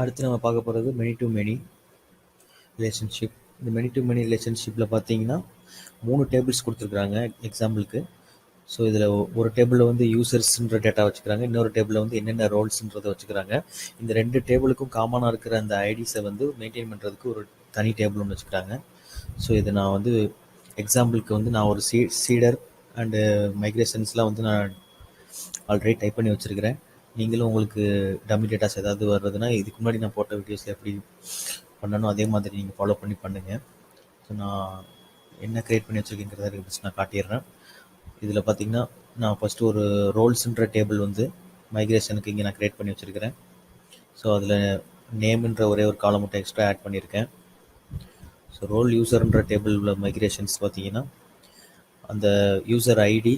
அடுத்து நம்ம பார்க்க போகிறது மெனி டு மெனி ரிலேஷன்ஷிப். இந்த மெனி டு மெனி ரிலேஷன்ஷிப்பில் பார்த்தீங்கன்னா 3 டேபிள்ஸ் கொடுத்துருக்குறாங்க எக்ஸாம்பிளுக்கு. ஸோ இதில் ஒரு டேபிளில் வந்து யூசர்ஸ்ன்ற டேட்டா வச்சுக்கிறாங்க, இன்னொரு டேபிளில் வந்து என்னென்ன ரோல்ஸ்ன்றதை வச்சுக்கிறாங்க. இந்த 2 டேபிளுக்கும் காமனாக இருக்கிற அந்த ஐடிஸை வந்து மெயின்டைன் பண்ணுறதுக்கு ஒரு தனி டேபிள் ஒன்று வச்சுக்கிறாங்க. ஸோ இதை நான் வந்து எக்ஸாம்பிளுக்கு வந்து நான் ஒரு சீடர் அண்டு மைக்ரேஷன்ஸ்லாம் வந்து நான் ஆல்ரெடி டைப் பண்ணி வச்சுருக்கிறேன். நீங்களும் உங்களுக்கு டம்மி டேட்டாஸ் ஏதாவது வர்றதுன்னா இதுக்கு முன்னாடி நான் போட்ட வீடியோஸில் எப்படி பண்ணணும் அதே மாதிரி நீங்கள் ஃபாலோ பண்ணி பண்ணுங்கள். ஸோ நான் என்ன க்ரியேட் பண்ணி வச்சுருக்கேங்கிறத ஃபஸ்ட் நான் காட்டிடுறேன். இதில் பார்த்தீங்கன்னா நான் ஃபஸ்ட்டு ஒரு ரோல்ஸுன்ற டேபிள் வந்து மைக்ரேஷனுக்கு இங்கே நான் க்ரியேட் பண்ணி வச்சுருக்கிறேன். ஸோ அதில் நேம்ன்ற ஒரே ஒரு காலம் மட்டும் எக்ஸ்ட்ரா ஆட் பண்ணியிருக்கேன். ஸோ ரோல் யூசர்ன்ற டேபிள் உள்ள மைக்ரேஷன்ஸ் பார்த்தீங்கன்னா அந்த யூசர் ஐடி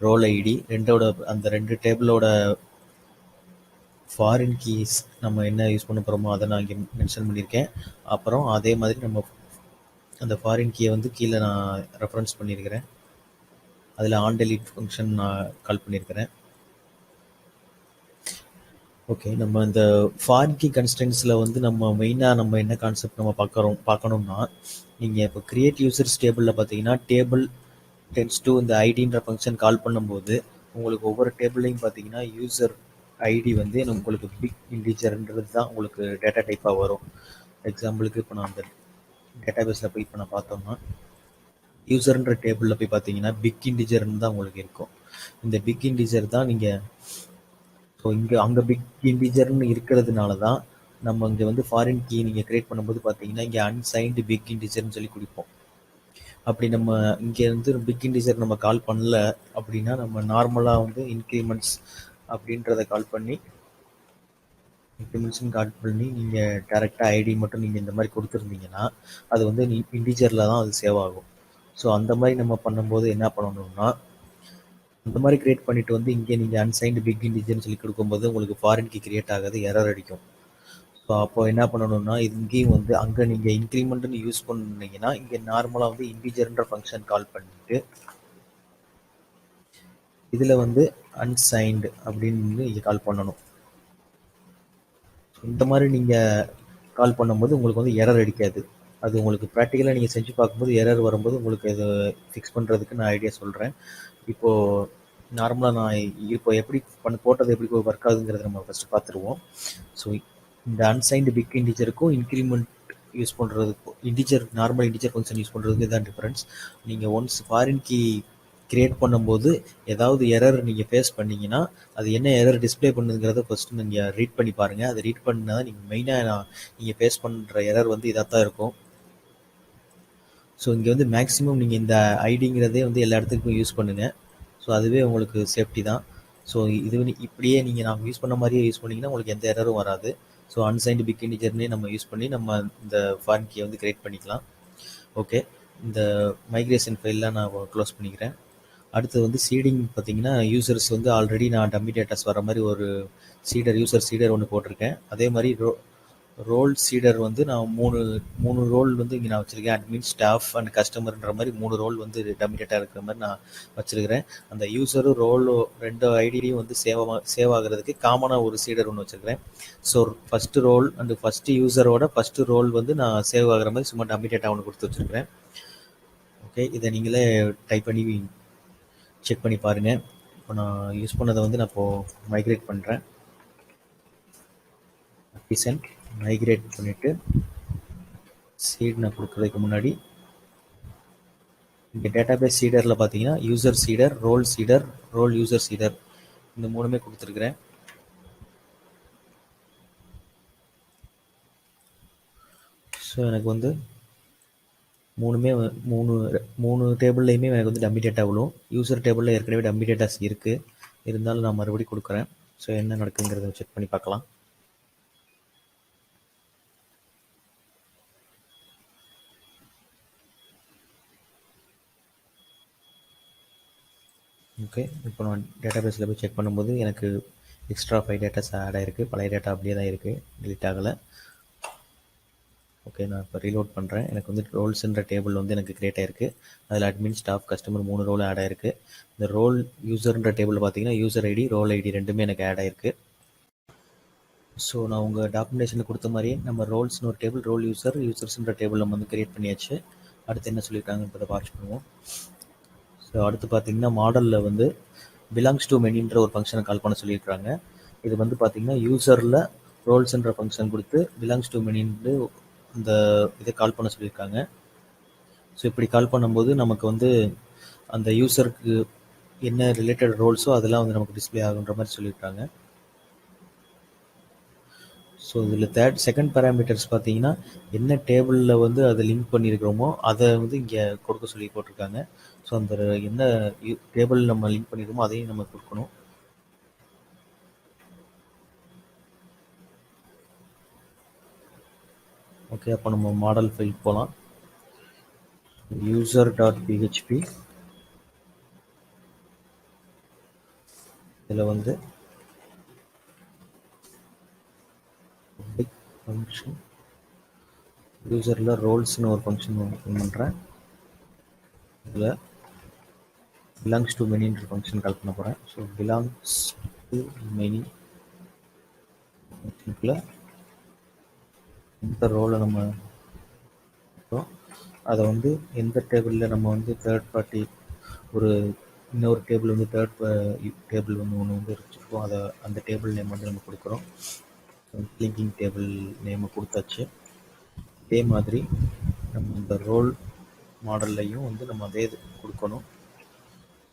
ரோல் ஐடி ரெண்டோட அந்த 2 டேபிளோட ஃபாரின் கீஸ் நம்ம என்ன யூஸ் பண்ண போகிறோமோ அதை நான் இங்கே மென்ஷன் பண்ணியிருக்கேன். அப்புறம் அதே மாதிரி நம்ம அந்த ஃபாரின் கீயை வந்து கீழே நான் ரெஃபரன்ஸ் பண்ணியிருக்கிறேன். அதில் ஆன் டெலீட் ஃபங்க்ஷன் நான் கால் பண்ணியிருக்கிறேன். ஓகே, நம்ம இந்த ஃபாரின் கீ கன்ஸ்டன்ஸில் வந்து நம்ம மெயினாக நம்ம என்ன கான்செப்ட் நம்ம பார்க்கணும்னா, நீங்கள் இப்போ கிரியேட் யூசர்ஸ் டேபிளில் பார்த்தீங்கன்னா டேபிள் டென்ஸ் டு இந்த ஐடின்ற ஃபங்க்ஷன் கால் பண்ணும்போது உங்களுக்கு ஒவ்வொரு டேபிளையும் பார்த்தீங்கன்னா யூசர் ஐடி வந்து உங்களுக்கு பிக் இன்டிஜர்ன்றது தான் உங்களுக்கு டேட்டா டைப்பாக வரும். எக்ஸாம்பிளுக்கு இப்போ நான் அந்த டேட்டாபேஸில் போய் இப்போ நான் பார்த்தோம்னா யூசர்ன்ற டேபிளில் போய் பார்த்தீங்கன்னா பிக் இன்டிஜர்னு தான் உங்களுக்கு இருக்கும். இந்த பிக் இன்டிஜர் தான் நீங்கள் ஸோ அங்கே பிக் இன்டிஜர்னு இருக்கிறதுனால தான் நம்ம இங்கே வந்து ஃபாரின் கீ நீங்கள் க்ரியேட் பண்ணும்போது பார்த்தீங்கன்னா இங்கே அன்சைன்டு பிக் இன்டிஜர்னு சொல்லி கொடுப்போம். அப்படி நம்ம இங்கே வந்து பிக் இன்டிஜர் நம்ம கால் பண்ணல அப்படின்னா நம்ம நார்மலாக வந்து இன்க்ரிமெண்ட்ஸ் அப்படின்றத கால் பண்ணி நீங்கள் டேரெக்டாக ஐடி மட்டும் நீங்கள் இந்த மாதிரி கொடுத்துருந்தீங்கன்னா அது வந்து இன்டிஜரில் தான் அது சேவ் ஆகும். ஸோ அந்த மாதிரி நம்ம பண்ணும்போது என்ன பண்ணணும்னா அந்த மாதிரி க்ரியேட் பண்ணிவிட்டு வந்து இங்கே நீங்கள் அன்சைன்டு பிக் இன்டிஜர்னு சொல்லி கொடுக்கும்போது உங்களுக்கு ஃபாரின் கீ க்ரியேட் ஆகாது, எரர் அடிக்கும். ஸோ அப்போ என்ன பண்ணணும்னா இங்கேயும் வந்து அங்கே நீங்கள் இன்க்ரிமெண்ட்னு யூஸ் பண்ணீங்கன்னா இங்கே நார்மலாக வந்து இன்டிஜர்ன்ற ஃபங்க்ஷன் கால் பண்ணிட்டு இதில் வந்து அன்சைன்டு அப்படின்னு இங்கே கால் பண்ணணும். இந்த மாதிரி நீங்கள் கால் பண்ணும்போது உங்களுக்கு வந்து எரர் அடிக்காது. அது உங்களுக்கு ப்ராக்டிக்கலாக நீங்கள் செஞ்சு பார்க்கும்போது எரர் வரும்போது உங்களுக்கு இது ஃபிக்ஸ் பண்ணுறதுக்கு நான் ஐடியா சொல்கிறேன். இப்போது நார்மலாக நான் இப்போ எப்படி போட்டது எப்படி ஒர்க் ஆகுதுங்கிறத நம்ம ஃபஸ்ட்டு பார்த்துருவோம். ஸோ இந்த அன்சைன்டு பிக் இன்டிஜருக்கும் இன்க்ரிமெண்ட் யூஸ் பண்ணுறதுக்கும் நார்மல் இன்டிஜர் ஃபங்க்ஷன் யூஸ் பண்ணுறதுக்கு இதுதான் டிஃப்ரென்ஸ். நீங்கள் ஒன்ஸ் ஃபாரின் கீ க்ரியேட் பண்ணும்போது ஏதாவது எரர் நீங்கள் ஃபேஸ் பண்ணிங்கன்னா அது என்ன எரர் டிஸ்பிளே பண்ணுங்கிறத ஃபஸ்ட்டு நீங்கள் ரீட் பண்ணி பாருங்கள். அதை ரீட் பண்ணால் தான் நீங்கள் மெயினாக நீங்கள் ஃபேஸ் பண்ணுற எரர் வந்து இதாக தான் இருக்கும். ஸோ இங்கே வந்து மேக்ஸிமம் நீங்கள் இந்த ஐடிங்கிறதே வந்து எல்லா இடத்துக்கும் யூஸ் பண்ணுங்கள். ஸோ அதுவே உங்களுக்கு சேஃப்டி தான். ஸோ இது இப்படியே நீங்கள் நாங்கள் யூஸ் பண்ண மாதிரியே யூஸ் பண்ணிங்கன்னா உங்களுக்கு எந்த எரரும் வராது. ஸோ அன்சைன்டு பிக் இன்டிஜர்னே நம்ம யூஸ் பண்ணி நம்ம இந்த ஃபாரின் கீயை வந்து க்ரியேட் பண்ணிக்கலாம். ஓகே, இந்த மைக்ரேஷன் ஃபைல்லாம் நான் க்ளோஸ் பண்ணிக்கிறேன். அடுத்தது வந்து சீடிங் பார்த்தீங்கன்னா யூசர்ஸ் வந்து ஆல்ரெடி நான் டம்மி டேட்டாஸ் வர மாதிரி ஒரு யூசர் சீடர் ஒன்று போட்டிருக்கேன். அதே மாதிரி ரோல் சீடர் வந்து நான் மூணு ரோல் வந்து இங்கே நான் வச்சுருக்கேன். அட்மின், ஸ்டாஃப் அண்ட் கஸ்டமர்ன்ற மாதிரி 3 ரோல் வந்து டம்மி டேட்டா இருக்கிற மாதிரி நான் வச்சுருக்கிறேன். அந்த யூசரும் ரோலோ 2 ஐடியும் வந்து சேவ் ஆகிறதுக்கு காமனாக ஒரு சீடர் ஒன்று வச்சுருக்கிறேன். So first role and first யூசரோட ஃபஸ்ட்டு ரோல் வந்து நான் சேவ் ஆகிற மாதிரி சும்மா டம்மி டேட்டா ஒன்று கொடுத்து வச்சுருக்கிறேன். ஓகே, இதை நீங்களே டைப் பண்ணி செக் பண்ணி பாருங்கள். இப்போ நான் யூஸ் பண்ணதை வந்து நான் இப்போது மைக்ரேட் பண்ணுறேன். ரீசன்ட் மைக்ரேட் பண்ணிவிட்டு சீட் நான் கொடுக்குறதுக்கு முன்னாடி இங்கே டேட்டாபேஸ் சீடரில் பார்த்தீங்கன்னா யூசர் சீடர், ரோல் யூசர் சீடர் இந்த 3மே கொடுத்துருக்குறேன். ஸோ எனக்கு வந்து மூணு டேபிள்லையுமே எனக்கு வந்து டம்மி டேட்டா விழும். யூசர் டேபிளில் ஏற்கனவே டம்மி டேட்டாஸ் இருக்குது, இருந்தாலும் நான் மறுபடியும் கொடுக்குறேன். ஸோ என்ன நடக்குங்கிறத செக் பண்ணி பார்க்கலாம். ஓகே, இப்போ நான் டேட்டாபேஸில் போய் செக் பண்ணும்போது எனக்கு எக்ஸ்ட்ரா 5 டேட்டாஸ் ஆட் ஆகிருக்கு. பழைய டேட்டா அப்படியே தான் இருக்குது, டிலீட் ஆகலை. ஓகே, நான் இப்போ ரீலோட் பண்ணுறேன். எனக்கு வந்து ரோல்ஸுன்ற டேபிள் வந்து எனக்கு க்ரியேட் ஆகிருக்கு. அதில் admin, staff, customer 3 role add ஆகிருக்கு. இந்த ரோல் யூசர்ன்ற டேபிளில் பார்த்தீங்கன்னா யூசர் ஐடி, ரோல் ஐடி ரெண்டுமே எனக்கு ஆட் ஆகிருக்கு. ஸோ நான் உங்கள் டாக்குமெண்டேஷனில் கொடுத்த மாதிரியே நம்ம ரோல்ஸ்னு ஒரு டேபிள், ரோல் யூசர், யூசர்ஸ்ன்ற டேபிள் நம்ம வந்து கிரியேட் பண்ணியாச்சு. அடுத்து என்ன சொல்லியிருக்காங்கன்றதை வாட்ச் பண்ணுவோம். ஸோ அடுத்து பார்த்தீங்கன்னா மாடலில் வந்து பிலாங்ஸ் டு மெனின்ற ஒரு ஃபங்க்ஷனை கால் பண்ண சொல்லியிருக்காங்க. இது வந்து பார்த்தீங்கன்னா யூசரில் ரோல்ஸ்ன்ற ஃபங்க்ஷன் கொடுத்து பிலாங்ஸ் டு மெனின்னு இந்த இதை கால் பண்ண சொல்லியிருக்காங்க. ஸோ இப்படி கால் பண்ணும்போது நமக்கு வந்து அந்த யூசருக்கு என்ன ரிலேட்டட் ரோல்ஸோ அதெல்லாம் வந்து நமக்கு டிஸ்பிளே ஆகுன்ற மாதிரி சொல்லியிருக்காங்க. ஸோ இதில் செகண்ட் பேராமீட்டர்ஸ் பார்த்தீங்கன்னா என்ன டேபிளில் வந்து அதை லிங்க் பண்ணியிருக்கிறோமோ அதை வந்து இங்கே கொடுக்க சொல்லி போட்டிருக்காங்க. ஸோ அந்த என்ன டேபிள் நம்ம லிங்க் பண்ணியிருக்கோமோ அதையும் நம்ம கொடுக்கணும். ஓகே, அப்போ நம்ம மாடல் ஃபைல் போகலாம். user.php இதில் வந்து பப்ளிக் ஃபங்க்ஷன் யூசரில் ரோல்ஸ்னு ஒரு ஃபங்க்ஷன் பண்ணுறேன். இதில் பிலாங்ஸ் டு மெனின்ற ஃபங்க்ஷன் கால் பண்ண போகிறேன். ஸோ பிலாங்ஸ் டு மெனி ஃபங்க்ஷனுக்குள்ள இந்த ரோலை நம்ம அதை வந்து எந்த டேபிளில் நம்ம வந்து தேர்ட் பார்ட்டி ஒரு இன்னொரு டேபிள் வந்து தேர்ட் டேபிள் வந்து ஒன்று வந்து வச்சுருக்கோம். அதை அந்த டேபிள் நேம் வந்து நம்ம கொடுக்குறோம். லிங்கிங் டேபிள் நேமை கொடுத்தாச்சு. இதே மாதிரி நம்ம இந்த ரோல் மாடல்லையும் வந்து நம்ம அதே இது கொடுக்கணும்.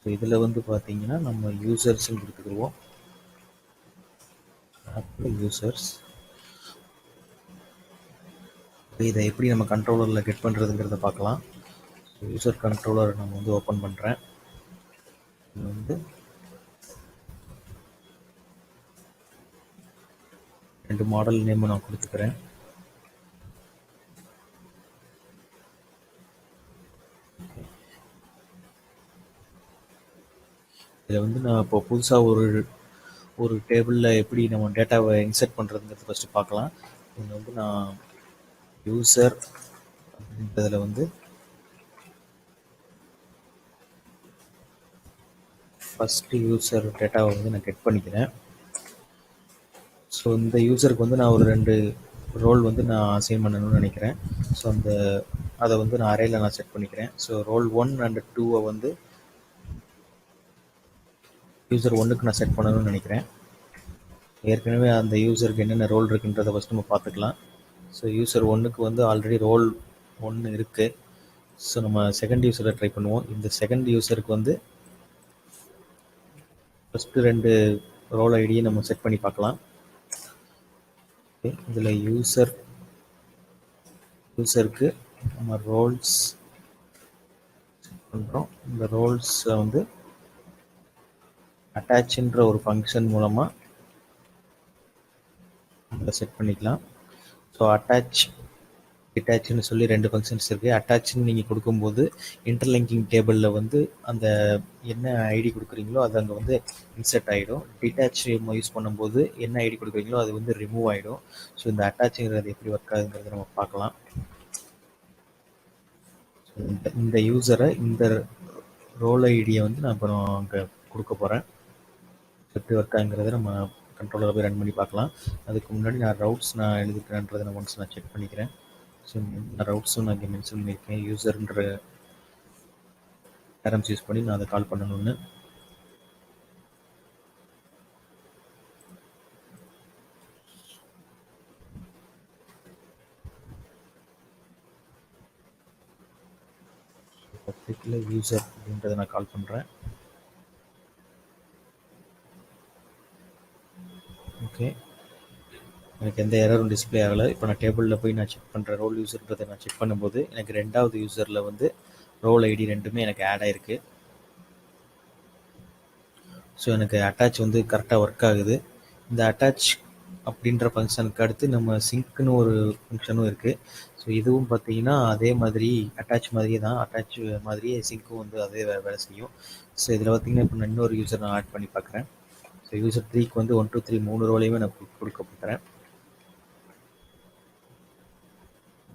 ஸோ இதில் வந்து பார்த்தீங்கன்னா நம்ம யூசர்ஸ்ன்னு கொடுத்துக்குருவோம். அப்போ யூசர்ஸ் இதை எப்படி நம்ம கண்ட்ரோலரில் கெட் பண்ணுறதுங்கிறத பார்க்கலாம். யூசர் கண்ட்ரோலர் நம்ம வந்து ஓப்பன் பண்ணுறேன். இது வந்து 2 மாடல் நேம் நான் கொடுத்துக்கிறேன். இதில் வந்து நான் இப்போ புதுசாக ஒரு டேபிளில் எப்படி நம்ம டேட்டாவை இன்சர்ட் பண்ணுறதுங்கிறது ஃபஸ்ட்டு பார்க்கலாம். இதில் வந்து நான் யூசர் அப்படின்றதில் வந்து ஃபஸ்ட்டு யூசர் டேட்டாவை வந்து நான் கெட் பண்ணிக்கிறேன். ஸோ இந்த யூசருக்கு வந்து நான் ஒரு 2 ரோல் வந்து நான் அசைன் பண்ணணும்னு நினைக்கிறேன். ஸோ அதை வந்து நான் அரேயில் நான் செட் பண்ணிக்கிறேன். ஸோ ரோல் 1 அண்ட் 2 வந்து யூசர் 1க்கு நான் செட் பண்ணணும்னு நினைக்கிறேன். ஏற்கனவே அந்த யூசருக்கு என்னென்ன ரோல் இருக்குன்றதை ஃபஸ்ட் நம்ம பார்த்துக்கலாம். ஸோ யூசர் 1க்கு வந்து ஆல்ரெடி ரோல் 1 இருக்குது. ஸோ நம்ம செகண்ட் யூசரை ட்ரை பண்ணுவோம். இந்த செகண்ட் யூசருக்கு வந்து ஃபஸ்ட்டு 2 ரோல் ஐடியை நம்ம செட் பண்ணி பார்க்கலாம். ஓகே, இதில் யூசருக்கு நம்ம ரோல்ஸ் செட் பண்ணுறோம். இந்த ரோல்ஸை வந்து அட்டாச்ன்ற ஒரு ஃபங்க்ஷன் மூலமாக நம்ம செட் பண்ணிக்கலாம். ஸோ டிட்டாச்னு சொல்லி 2 ஃபங்க்ஷன்ஸ் இருக்குது. அட்டாச்னு நீங்கள் கொடுக்கும்போது இன்டர்லிங்கிங் டேபிளில் வந்து அந்த என்ன ஐடி கொடுக்குறீங்களோ அது அங்கே வந்து இன்சர்ட் ஆகிடும். டிட்டாச் யூஸ் பண்ணும்போது என்ன ஐடி கொடுக்குறீங்களோ அது வந்து ரிமூவ் ஆகிடும். ஸோ இந்த அட்டாச்சுங்கிறது எப்படி ஒர்க் ஆகுங்கிறத நம்ம பார்க்கலாம். இந்த யூசரை இந்த ரோல் ஐடியை வந்து நான் இப்போ அங்கே கொடுக்க போகிறேன். எப்படி ஒர்க் ஆகுங்கிறத நம்ம கண்ட்ரோலரை போய் ரன் பண்ணி பார்க்கலாம். அதுக்கு முன்னாடி நான் ரவுட்ஸ் நான் எழுதிக்கிறேன்றதை நான் ஒன்ஸ் நான் செக் பண்ணிக்கிறேன். ஸோ நான் ரவுட்ஸும் நான் இங்கே மென்ஷன் பண்ணியிருக்கேன். யூசர்ன்ற டேரம்ஸ் யூஸ் பண்ணி நான் அதை கால் பண்ணணும்னு. பர்டிகுலர் யூசர் அப்படின்றத நான் கால் பண்ணுறேன். ஓகே, எனக்கு எந்த எரரும் டிஸ்பிளே ஆகலை. இப்போ நான் டேபிளில் போய் நான் செக் பண்ணுறேன். ரோல் யூசர்ன்றதை நான் செக் பண்ணும்போது எனக்கு 2வது யூசரில் வந்து ரோல் ஐடி 2மே எனக்கு ஆட் ஆகிருக்கு. ஸோ எனக்கு அட்டாச் வந்து கரெக்டாக ஒர்க் ஆகுது. இந்த அட்டாச் அப்படின்ற ஃபங்க்ஷனுக்கு அடுத்து நம்ம சிங்க்னு ஒரு ஃபங்க்ஷனும் இருக்குது. ஸோ இதுவும் பார்த்தீங்கன்னா அதே மாதிரி அட்டாச் மாதிரியே தான். அட்டாச் மாதிரியே சிங்க்கும் வந்து அதே வேலை செய்யும். ஸோ இதில் பார்த்தீங்கன்னா இப்போ நான் இன்னொரு யூசர் நான் ஆட் பண்ணி பார்க்குறேன். ஸோ யூசர் 3க்கு வந்து 1 2 3 3 ரோலையுமே நான் கொடுக்க போகிறேன்.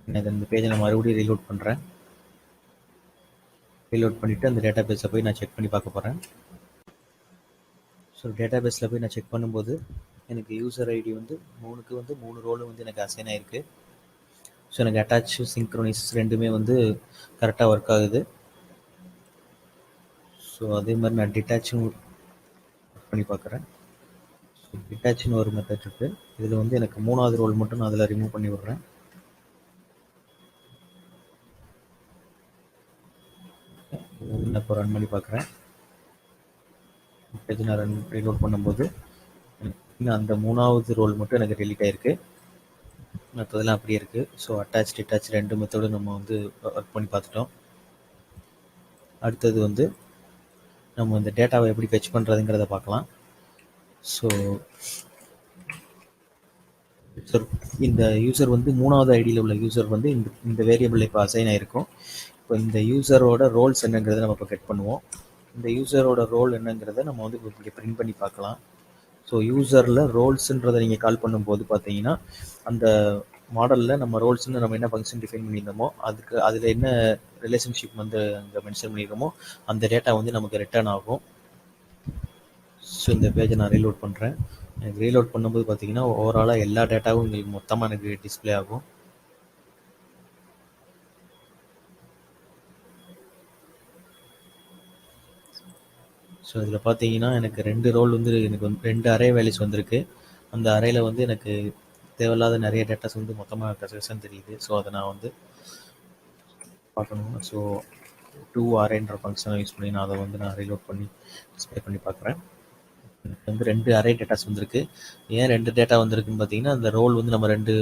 இந்த பேஜை நான் மறுபடியும் ரீலோட் பண்ணுறேன். ரீலோட் பண்ணிவிட்டு அந்த டேட்டா பேஸை போய் நான் செக் பண்ணி பார்க்க போகிறேன். ஸோ டேட்டா பேஸில் போய் நான் செக் பண்ணும்போது எனக்கு யூசர் ஐடி வந்து 3க்கு வந்து 3 ரோலும் வந்து எனக்கு அசைன் ஆயிருக்கு. ஸோ எனக்கு அட்டாச் சிங்க்ரோனைஸ் ரெண்டுமே வந்து கரெக்டாக ஒர்க் ஆகுது. ஸோ அதே மாதிரி நான் டிட்டாச்சும் ஒர்க் பண்ணி பார்க்குறேன். ஸோ டிட்டாச்னு ஒரு மெத்தட் இருக்குது. இதில் வந்து எனக்கு 3வது ரோல் மட்டும் நான் அதில் ரிமூவ் பண்ணி விட்றேன். நான் இப்போ ரன் பண்ணி பார்க்குறேன். பேஜ் நான் ரீலோட் பண்ணும்போது இன்னும் அந்த 3வது ரோல் மட்டும் எனக்கு டெலீட் ஆயிருக்கு. மற்றதெல்லாம் அப்படியே இருக்குது. ஸோ அட்டாச் டிட்டாச் ரெண்டு மெத்தடும் நம்ம வந்து ஒர்க் பண்ணி பார்த்துட்டோம். அடுத்தது வந்து நம்ம இந்த டேட்டாவை எப்படி ஃபெச் பண்ணுறதுங்கிறத பார்க்கலாம். ஸோ இந்த யூசர் வந்து 3வது ஐடியில் உள்ள யூசர் வந்து இந்த வேரியபிள் இப்போ அசைன் ஆகிருக்கும். இப்போ இந்த யூசரோட ரோல்ஸ் என்னங்கிறத நம்ம இப்போ கெட் பண்ணுவோம். இந்த யூசரோட ரோல் என்னங்கிறத நம்ம வந்து இங்கே பிரிண்ட் பண்ணி பார்க்கலாம். ஸோ யூசரில் ரோல்ஸுன்றதை நீங்கள் கால் பண்ணும்போது பார்த்தீங்கன்னா அந்த மாடலில் நம்ம ரோல்ஸ்ன்னு நம்ம என்ன ஃபங்க்ஷன் டிஃபைன் பண்ணியிருந்தோமோ அதில் என்ன ரிலேஷன்ஷிப் வந்து அங்கே மென்ஷன் பண்ணியிருக்கோமோ அந்த டேட்டா வந்து நமக்கு ரிட்டர்ன் ஆகும். ஸோ இந்த பேஜை நான் ரீலோட் பண்ணுறேன். எனக்கு ரீலோட் பண்ணும்போது பார்த்தீங்கன்னா ஓவராலாக எல்லா டேட்டாவும் உங்களுக்கு மொத்தமாக எனக்கு டிஸ்பிளே ஆகும். ஸோ இதில் பார்த்தீங்கன்னா எனக்கு 2 ரோல் வந்து எனக்கு வந்து 2 அரே வேல்யூஸ் வந்திருக்கு. அந்த அறையில் வந்து எனக்கு தேவையில்லாத நிறைய டேட்டாஸ் வந்து மொத்தமாக கசகசன்னு தெரியுது. ஸோ அதை நான் வந்து பார்க்கணும். ஸோ 2 அரேன்ற ஃபங்க்ஷனை யூஸ் பண்ணி நான் அதை வந்து நான் ரீலோட் பண்ணி டிஸ்பிளே பண்ணி பார்க்குறேன். எனக்கு வந்து 2 அரே டேட்டாஸ் வந்திருக்கு. ஏன் 2 டேட்டா வந்திருக்குன்னு பார்த்தீங்கன்னா அந்த ரோல் வந்து நம்ம 2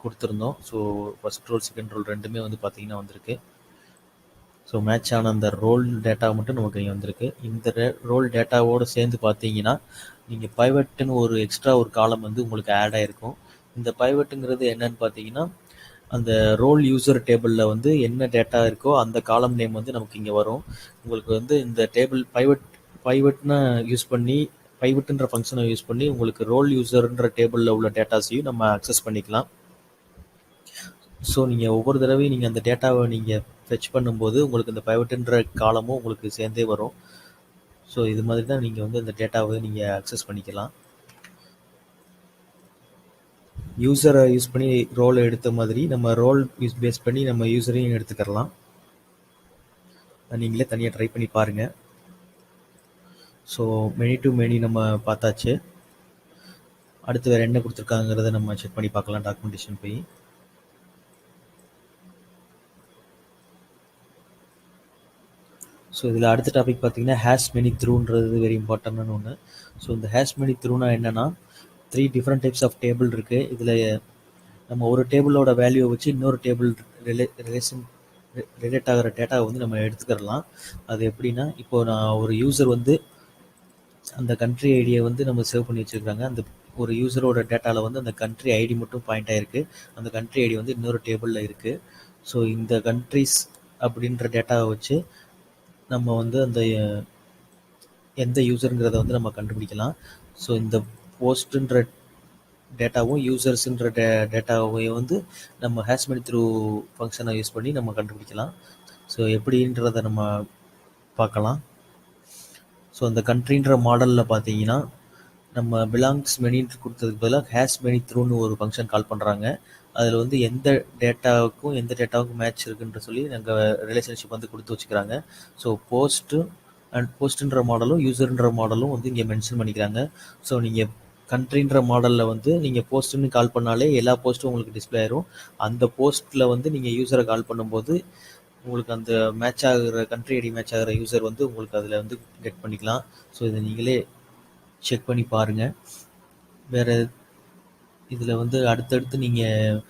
கொடுத்துருந்தோம். So first role second role ரெண்டுமே வந்து பார்த்தீங்கன்னா வந்திருக்கு. ஸோ மேட்ச் ஆன அந்த ரோல் டேட்டா மட்டும் நமக்கு இங்கே வந்திருக்கு. இந்த ரோல் டேட்டாவோடு சேர்ந்து பார்த்தீங்கன்னா நீங்கள் பைவட்டுன்னு ஒரு எக்ஸ்ட்ரா ஒரு காலம் வந்து உங்களுக்கு ஆட் ஆகிருக்கும். இந்த பைவட்டுங்கிறது என்னன்னு பார்த்தீங்கன்னா அந்த ரோல் யூசர் டேபிளில் வந்து என்ன டேட்டா இருக்கோ அந்த காலம் நேம் வந்து நமக்கு இங்கே வரும். உங்களுக்கு வந்து இந்த டேபிள் பைவட்னு யூஸ் பண்ணி பைவட்டுன்ற ஃபங்க்ஷனை யூஸ் பண்ணி உங்களுக்கு ரோல் யூசர்ன்ற டேபிளில் உள்ள டேட்டாஸையும் நம்ம அக்சஸ் பண்ணிக்கலாம். ஸோ நீங்கள் ஒவ்வொரு தடவையும் நீங்கள் அந்த டேட்டாவை நீங்கள் ஃபெச் பண்ணும்போது உங்களுக்கு இந்த பைவட்டுன்ற காலமும் உங்களுக்கு சேர்ந்தே வரும். ஸோ இது மாதிரி தான் நீங்கள் வந்து அந்த டேட்டாவை நீங்கள் அக்சஸ் பண்ணிக்கலாம். யூசரை யூஸ் பண்ணி ரோலை எடுத்த மாதிரி நம்ம ரோல் யூஸ் பேஸ் பண்ணி நம்ம யூசரையும் எடுத்துக்கலாம். நீங்களே தனியாக ட்ரை பண்ணி பாருங்கள். ஸோ மெனி டு மெனி நம்ம பார்த்தாச்சு. அடுத்து வேறு என்ன கொடுத்துருக்காங்கிறத நம்ம செக் பண்ணி பார்க்கலாம். டாக்குமெண்டேஷன் போய் ஸோ இதில் அடுத்த டாபிக் பார்த்தீங்கன்னா ஹேஷ் மெனி த்ரூன்றது வெரி இம்பார்ட்டன்டான ஒன்று. ஸோ இந்த ஹேஷ் மெனி த்ரூனா என்னென்னா 3 டிஃப்ரெண்ட் டைப்ஸ் ஆஃப் டேபிள் இருக்குது. இதில் நம்ம ஒரு டேபிளோட வேல்யூவை வச்சு இன்னொரு டேபிள் ரிலேட் ஆகிற டேட்டாவை வந்து நம்ம எடுத்துக்கிறலாம். அது எப்படின்னா இப்போது நான் ஒரு யூசர் வந்து அந்த கண்ட்ரி ஐடியை வந்து நம்ம சேவ் பண்ணி வச்சுருக்காங்க. அந்த ஒரு யூசரோட டேட்டாவில் வந்து அந்த கண்ட்ரி ஐடி மட்டும் பாயிண்ட் ஆகிருக்கு. அந்த கண்ட்ரி ஐடி வந்து இன்னொரு டேபிளில் இருக்குது. ஸோ இந்த கண்ட்ரிஸ் அப்படின்ற டேட்டாவை வச்சு நம்ம வந்து அந்த எந்த யூசருங்கிறத வந்து நம்ம கண்டுபிடிக்கலாம். ஸோ இந்த போஸ்ட்டுன்ற டேட்டாவும் யூசர்ஸுன்ற டேட்டாவையும் வந்து நம்ம ஹேஷ் மெனி த்ரூ ஃபங்க்ஷனை யூஸ் பண்ணி நம்ம கண்டுபிடிக்கலாம். ஸோ எப்படின்றத நம்ம பார்க்கலாம். ஸோ அந்த கண்ட்ரின்ற மாடலில் பார்த்தீங்கன்னா நம்ம பிலாங்ஸ் மெனின்னு கொடுத்ததுக்கு பதிலாக ஹேஷ் மெனி த்ரூன்னு ஒரு ஃபங்க்ஷன் கால் பண்ணுறாங்க. அதில் வந்து எந்த டேட்டாவுக்கும் மேட்ச் இருக்குன்ற சொல்லி நாங்கள் ரிலேஷன்ஷிப் வந்து கொடுத்து வச்சுக்கிறாங்க. ஸோ போஸ்ட்டுன்ற மாடலும் யூசர்ன்ற மாடலும் வந்து இங்கே மென்ஷன் பண்ணிக்கிறாங்க. ஸோ நீங்கள் கண்ட்ரின்ற மாடலில் வந்து நீங்கள் போஸ்ட்டுன்னு கால் பண்ணாலே எல்லா போஸ்ட்டும் உங்களுக்கு டிஸ்பிளே ஆயிரும். அந்த போஸ்ட்டில் வந்து நீங்கள் யூசரை கால் பண்ணும்போது உங்களுக்கு அந்த மேட்ச் ஆகிற கண்ட்ரி ஐடி மேட்ச் ஆகிற யூசர் வந்து உங்களுக்கு அதில் வந்து கெட் பண்ணிக்கலாம். ஸோ இதை நீங்களே செக் பண்ணி பாருங்கள். வேறு இதில் வந்து அடுத்தடுத்து நீங்கள்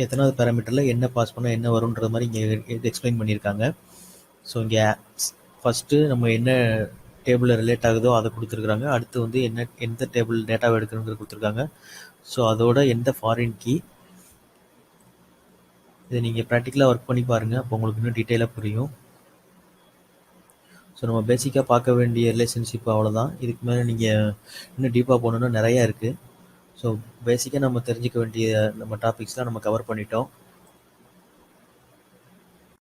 எத்தனாவது பேராமீட்டரில் என்ன பாஸ் பண்ணால் என்ன வரும்ன்ற மாதிரி இங்கே எக்ஸ்பிளைன் பண்ணியிருக்காங்க. ஸோ இங்கே ஃபஸ்ட்டு நம்ம என்ன டேபிளில் ரிலேட் ஆகுதோ அதை கொடுத்துருக்குறாங்க. அடுத்து வந்து எந்த டேபிள் டேட்டாவை எடுக்கணுங்கிறது கொடுத்துருக்காங்க. ஸோ அதோட எந்த ஃபாரின் கீ, இதை நீங்கள் ப்ராக்டிக்கலாக ஒர்க் பண்ணி பாருங்கள். அப்போ உங்களுக்கு இன்னும் டீட்டெயிலாக புரியும். ஸோ நம்ம பேசிக்காக பார்க்க வேண்டிய ரிலேஷன்ஷிப் அவ்வளோதான். இதுக்கு மேலே நீங்கள் இன்னும் டீப்பாக போகணுன்னா நிறையா இருக்குது. ஸோ பேசிக்காக நம்ம தெரிஞ்சுக்க வேண்டிய நம்ம டாபிக்ஸ்லாம் நம்ம கவர் பண்ணிட்டோம்.